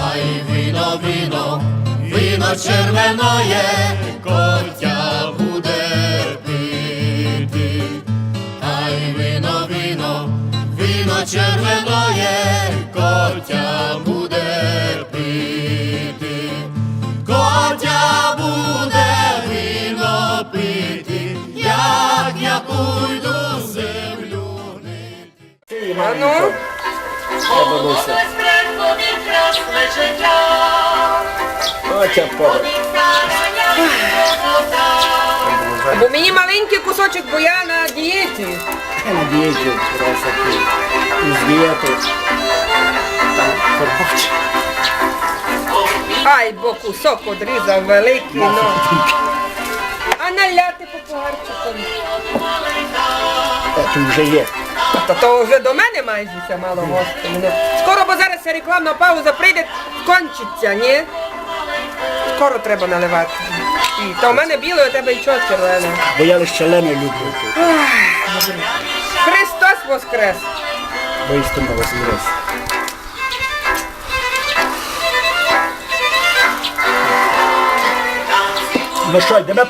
Ай, вино, вино, вино червоноє, котя буде пити. Ай, вино, вино, вино червоноє, котя буде пити. Котя буде вино пити, як я пойду землю нити. А ну? Бо мені маленький кусочок, бо я на дієті. На дієті, просто із дієти. Там корбочі. Ай, бо кусок одрізав великий, ну. А наляти по погарчиком. Тут вже є. То вже до мене майже це мало гостей. Ну, скоро, бо зараз ця рекламна пауза прийде, кончиться, ні? Скоро треба наливати. І то в мене біле, у тебе і чого червоне. Бо я лише шалено люблю тут. Христос воскрес! Бо істинно воскрес. Ну що, йдемо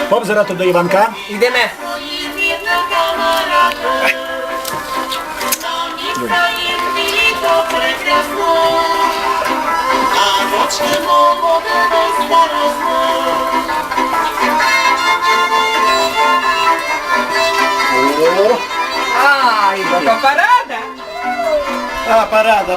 побзирати до Іванка? Йдемо. Ай, бо то парада!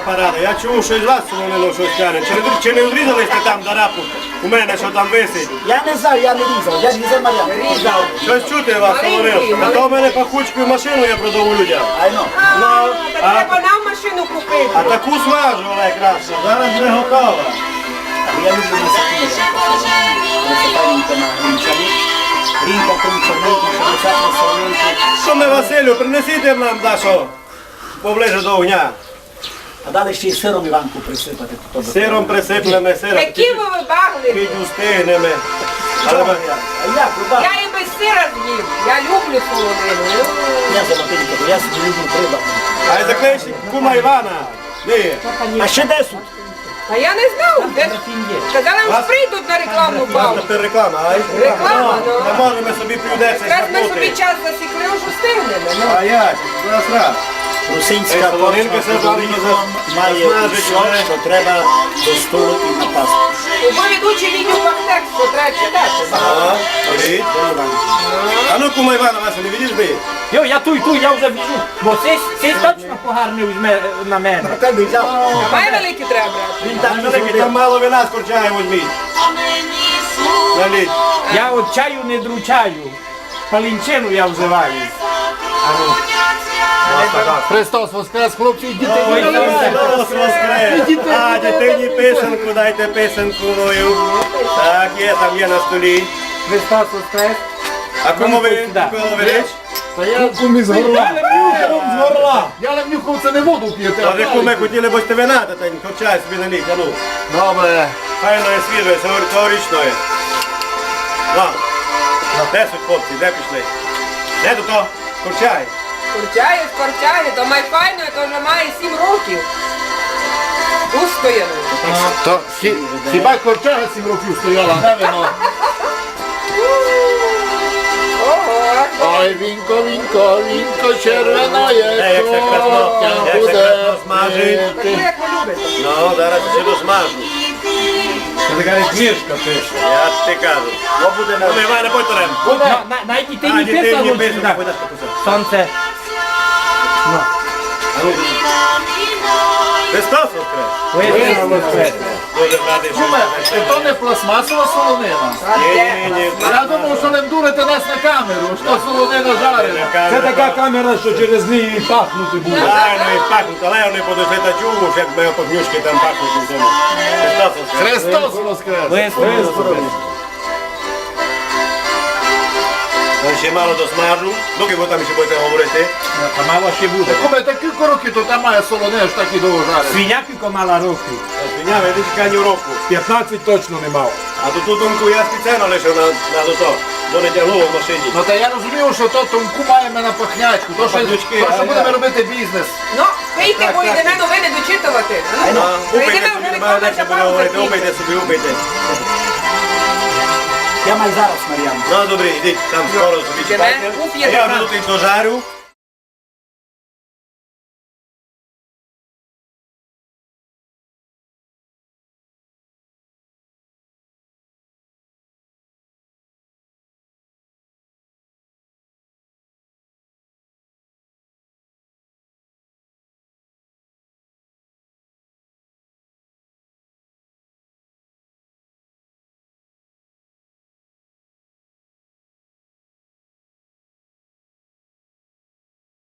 Парада. Я чув, що із вас солонило щось тяне. Чи не відрізали сте там до рапу у мене, що там висить? Я не знаю, я не різав, я різав Мар'ян. Різав. Щось чути вас солонив. А то в мене пахучку і машину я продав людям. Айно. Ну, так треба нам машину купити. А таку смажу, Олег краще. Зараз вже готова. Я люблю насипати. Насипаємо на грінчані. Грінка, крумчаний, шамисатна, солонинки. Що ми, Василю, принесіть нам Дашо поближе до огня. А далі ще й сиром Іванку присипати. Сиром присиплемо, сиром. Які ви вибагливі. Підустигнемо. А як, рубак? Я і без сира з'їв. Я люблю солонину. Я золотинка, бо я собі люблю прибак. А й заклич кума Івана. Ні. А ще де суд? А я не знав, де. Сказали, що прийдуть на рекламну У нас паузу. тепер реклама, ай? Реклама, ну. Не можемо собі прийдеться Якраз ми собі скапнути. час засікли, що встигнемо. Ну. А як? Раз. Русинська Ей, солонинка точка все Подолиння жарко має засмажить, все, але- що треба до столу і на паску. Бо ведучий відео контекст, що треба читати. Ага, говорить. А ну, кума Івана, Вася, не видиш би? Йо, я туй, я вже біжу, бо цей точно погарний візьме на мене. Та не взяв. Має великі треба брати. Він Там так великий, зробив. там мало вина з корчаєм візьміть. Наліть. Я от чаю не дручаю, палінчину я взиваю. Христос воскрес, хлопці, дітей. Ой, Христос воскрес! А, дитині писанку, дайте писанку мою. Так, там є на столі. Христос воскрес. А кому ви, Да. Микола Велич? Та я Кумі з горла. З горла. Я не внюхав, це не воду п'єте. А ви, куме, хотіли б вина, та тень, корчай собі наліть, а ну. Добре. Файно є свіже, цьогорічно є. Ну, де суть, хлопці, де пішли? Де до того? Корчай. Корчає, то май файно, то вже має 7 років. Устояно. То хіба корчага 7 років стояла, не вино? Ого. Ой, вінко, червоноє, Як це красно, як це красно смажить. Таку, як ви любите. Ну, зараз ще досмажу. Це така книжка пише. Я ти кажу. Бо буде на... Ну, Іване, будь торем. На дітей А, не дітей писало, не сюди. писано, будь ласка, писати. Сонце. Христос воскрес! Воістину воскрес. Дуже радий, що Куме, ви то не пластмасова солонина. Ні. Я думав, що не дурите нас на камеру, що солонина жарена. Це така камера, що через неї пахнути буде. Правильно, і пахнуть, але вони подошли та чув, як ми погнюшки там пахнуть у тому. Христос воскрес! Христос воскрес. Воістину воскрес. Ще мало досмажу, доки ви там ще будете говорити. Та мало ще буде. Куме, такі короки то там має солонина, ж такі довго жарена. Свиняки мала років. Свиня, видиш, яка ні року. 15 точно не мав. А то ту думку я спеціально лишив на то. Будете голову в машині. Ну та я розумію, що то тонку маємо на пахнячку. То що будемо робити бізнес. Ну, пийте, бо йдемо новини дочитувати. Упийте Йдемо собі, вже немає легше буде пауза говорити. пізня. Упийте собі, упийте. Я маю зараз, Мар'яна. Ну, добре, йдіть, там скоро собі Йдемо, чекайте. уп'єте. Я вже тут і дожарю.